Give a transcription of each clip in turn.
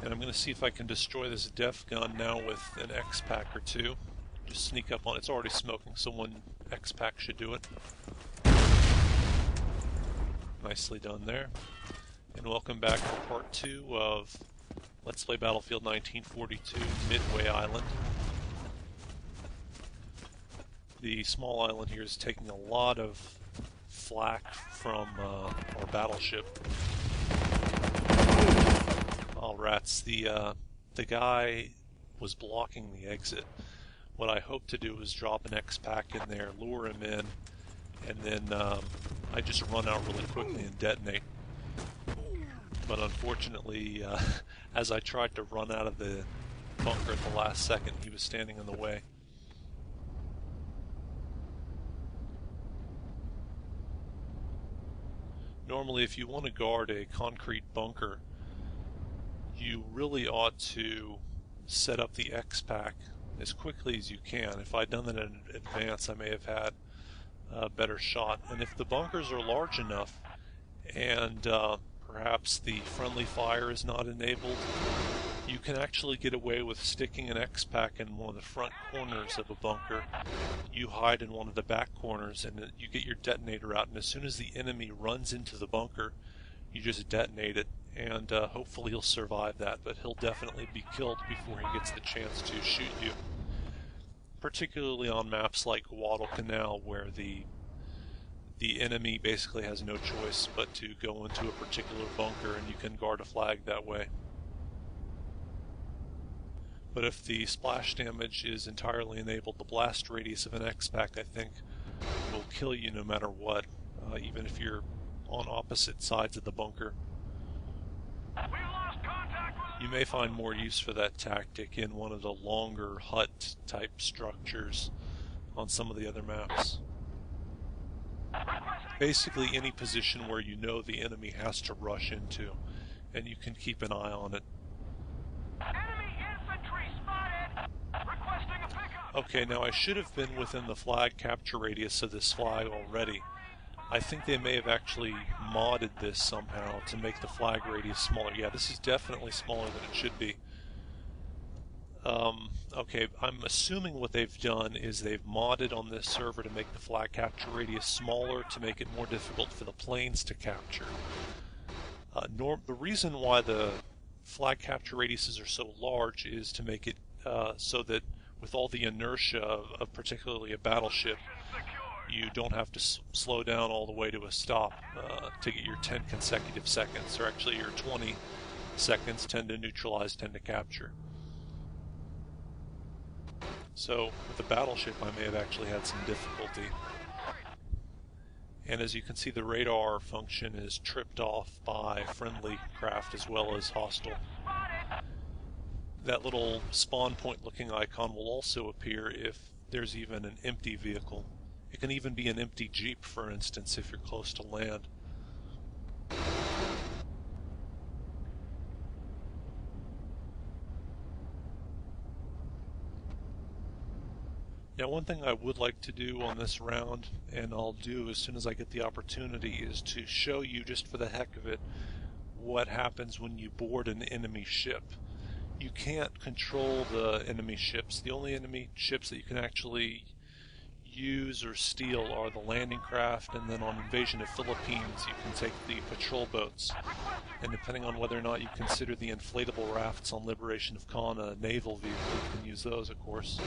And I'm going to see if I can destroy this def gun now with an X-Pack or two. Just sneak up on it. It's already smoking, so one X-Pack should do it. Nicely done there. And welcome back to part 2 of Let's Play Battlefield 1942 Midway Island. The small island here is taking a lot of flak from our battleship. Oh rats, the guy was blocking the exit. What I hope to do is drop an X-Pack in there, lure him in, and then I just run out really quickly and detonate. But unfortunately, as I tried to run out of the bunker at the last second, he was standing in the way. Normally, if you want to guard a concrete bunker, you really ought to set up the X-Pack as quickly as you can. If I'd done that in advance, I may have had a better shot. And if the bunkers are large enough and perhaps the friendly fire is not enabled, you can actually get away with sticking an X-Pack in one of the front corners of a bunker. You hide in one of the back corners and you get your detonator out, and as soon as the enemy runs into the bunker, you just detonate it, and hopefully he'll survive that, but he'll definitely be killed before he gets the chance to shoot you. Particularly on maps like Guadalcanal, where the enemy basically has no choice but to go into a particular bunker, and you can guard a flag that way. But if the splash damage is entirely enabled, the blast radius of an X-Pack, I think, will kill you no matter what, even if you're on opposite sides of the bunker. You may find more use for that tactic in one of the longer hut-type structures on some of the other maps. Basically any position where you know the enemy has to rush into, and you can keep an eye on it. Okay, now I should have been within the flag capture radius of this flag already. I think they may have actually modded this somehow to make the flag radius smaller. Yeah, this is definitely smaller than it should be. Okay, I'm assuming what they've done is they've modded on this server to make the flag capture radius smaller to make it more difficult for the planes to capture. The reason why the flag capture radiuses are so large is to make it so that with all the inertia of particularly a battleship, you don't have to slow down all the way to a stop to get your 10 consecutive seconds, or actually your 20 seconds, 10 to neutralize, 10 to capture. So with the battleship I may have actually had some difficulty. And as you can see, the radar function is tripped off by friendly craft as well as hostile. That little spawn point looking icon will also appear if there's even an empty vehicle. It can even be an empty Jeep, for instance, if you're close to land. Now, one thing I would like to do on this round, and I'll do as soon as I get the opportunity, is to show you, just for the heck of it, what happens when you board an enemy ship. You can't control the enemy ships. The only enemy ships that you can actually use or steal are the landing craft, and then on Invasion of Philippines you can take the patrol boats. And depending on whether or not you consider the inflatable rafts on Liberation of Con a naval vehicle, you can use those, of course.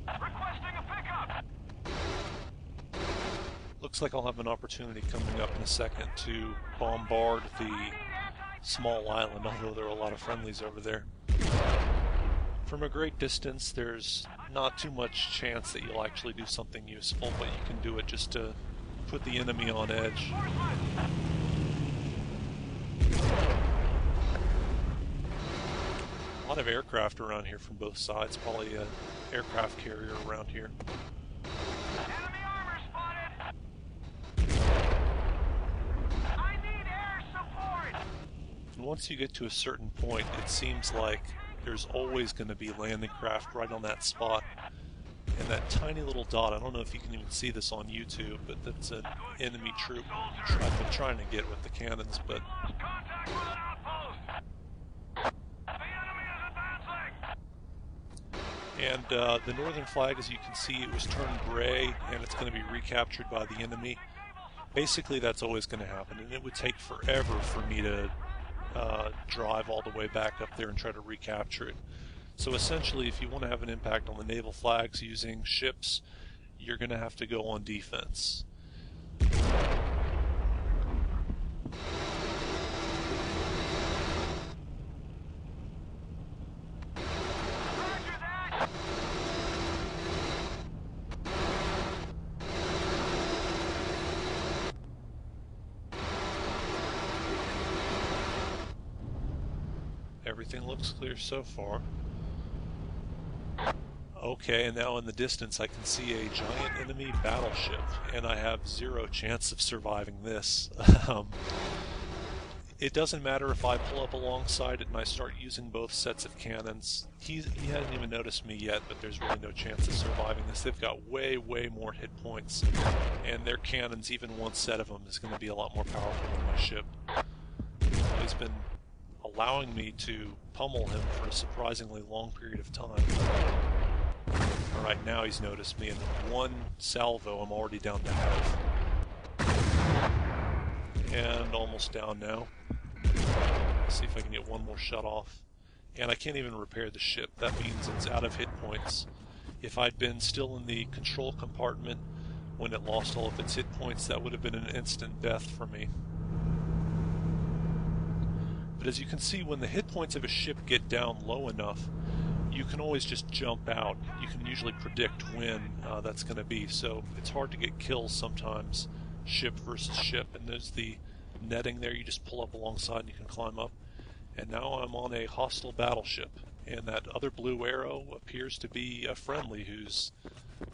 Requesting a pickup. Looks like I'll have an opportunity coming up in a second to bombard the small island, although there are a lot of friendlies over there. From a great distance, there's not too much chance that you'll actually do something useful, but you can do it just to put the enemy on edge. A lot of aircraft around here from both sides, probably an aircraft carrier around here. Enemy armor spotted. I need air support. And once you get to a certain point, it seems like there's always going to be landing craft right on that spot. And that tiny little dot, I don't know if you can even see this on YouTube, but that's an enemy troop I've been trying to get with the cannons, but Lost contact with an outpost. The enemy is advancing. And the northern flag, as you can see, it was turned gray, and it's going to be recaptured by the enemy. Basically, that's always going to happen, and it would take forever for me to drive all the way back up there and try to recapture it. So essentially, if you want to have an impact on the naval flags using ships, you're going to have to go on defense. Roger that. Everything looks clear so far. Okay, and now in the distance I can see a giant enemy battleship, and I have zero chance of surviving this. It doesn't matter if I pull up alongside it and I start using both sets of cannons. He hasn't even noticed me yet, but there's really no chance of surviving this. They've got way more hit points, and their cannons, even one set of them, is going to be a lot more powerful than my ship. He's been allowing me to pummel him for a surprisingly long period of time. Alright, now he's noticed me, and in one salvo I'm already down to half. And almost down now. Let's see if I can get one more shot off. And I can't even repair the ship. That means it's out of hit points. If I'd been still in the control compartment when it lost all of its hit points, that would have been an instant death for me. But as you can see, when the hit points of a ship get down low enough, you can always just jump out. You can usually predict when that's going to be, so it's hard to get kills sometimes, ship versus ship. And there's the netting there, you just pull up alongside and you can climb up. And now I'm on a hostile battleship, and that other blue arrow appears to be a friendly who's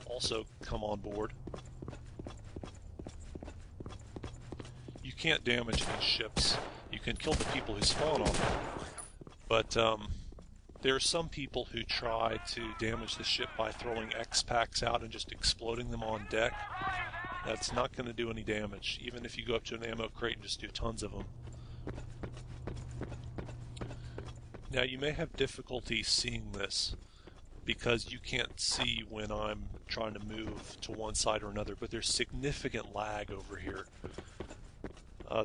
also come on board. You can't damage these ships. You can kill the people who spawn on them, but there are some people who try to damage the ship by throwing X-Packs out and just exploding them on deck. That's not going to do any damage, even if you go up to an ammo crate and just do tons of them. Now, you may have difficulty seeing this because you can't see when I'm trying to move to one side or another, but there's significant lag over here.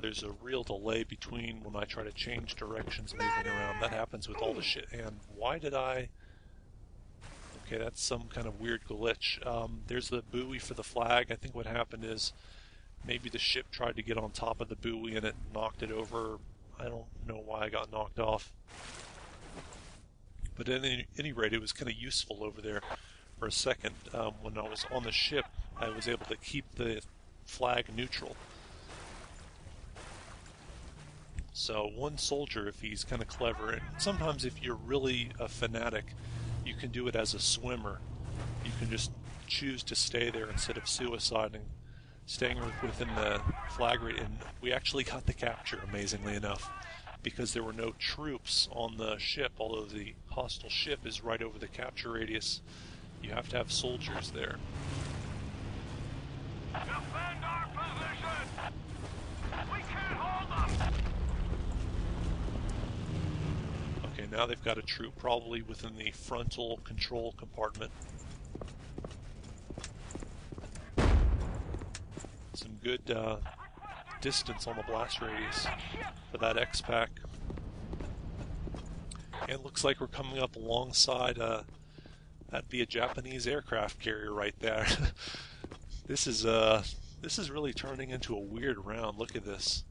There's a real delay between when I try to change directions moving around. That happens with all the shit. And why did I... Okay, that's some kind of weird glitch. There's the buoy for the flag. I think what happened is maybe the ship tried to get on top of the buoy and it knocked it over. I don't know why I got knocked off. But at any rate, it was kind of useful over there for a second. When I was on the ship, I was able to keep the flag neutral. So one soldier, if he's kind of clever, and sometimes if you're really a fanatic, you can do it as a swimmer. You can just choose to stay there instead of suiciding, staying within the flag rate. And we actually got the capture, amazingly enough, because there were no troops on the ship, although the hostile ship is right over the capture radius. You have to have soldiers there. Defend our position! We can't hold them! Okay, now they've got a troop probably within the frontal control compartment. Some good distance on the blast radius for that X-Pack. And it looks like we're coming up alongside, that'd be a Japanese aircraft carrier right there. This is really turning into a weird round. Look at this.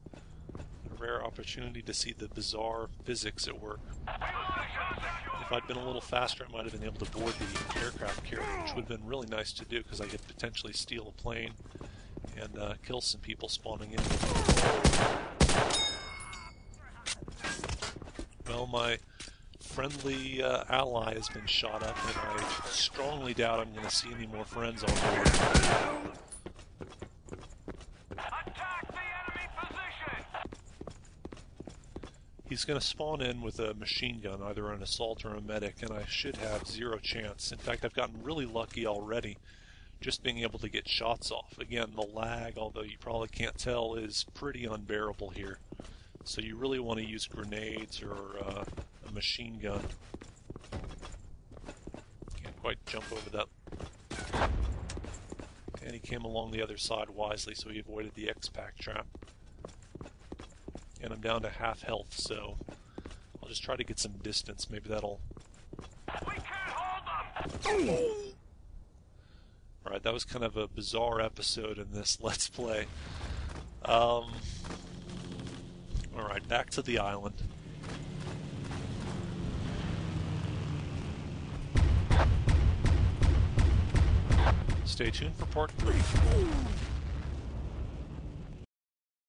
A rare opportunity to see the bizarre physics at work. If I'd been a little faster, I might have been able to board the aircraft carrier, which would have been really nice to do because I could potentially steal a plane and kill some people spawning in. Well, my friendly ally has been shot up, and I strongly doubt I'm going to see any more friends on board. Attack the enemy position! He's going to spawn in with a machine gun, either an assault or a medic, and I should have zero chance. In fact, I've gotten really lucky already, just being able to get shots off. Again, the lag, although you probably can't tell, is pretty unbearable here. So you really want to use grenades or a machine gun. Can't quite jump over that. And he came along the other side wisely, so he avoided the X-Pack trap. And I'm down to half health, so I'll just try to get some distance. Maybe that'll... We can't hold them! Alright, that was kind of a bizarre episode in this Let's Play. Alright, back to the island. Stay tuned for part 3.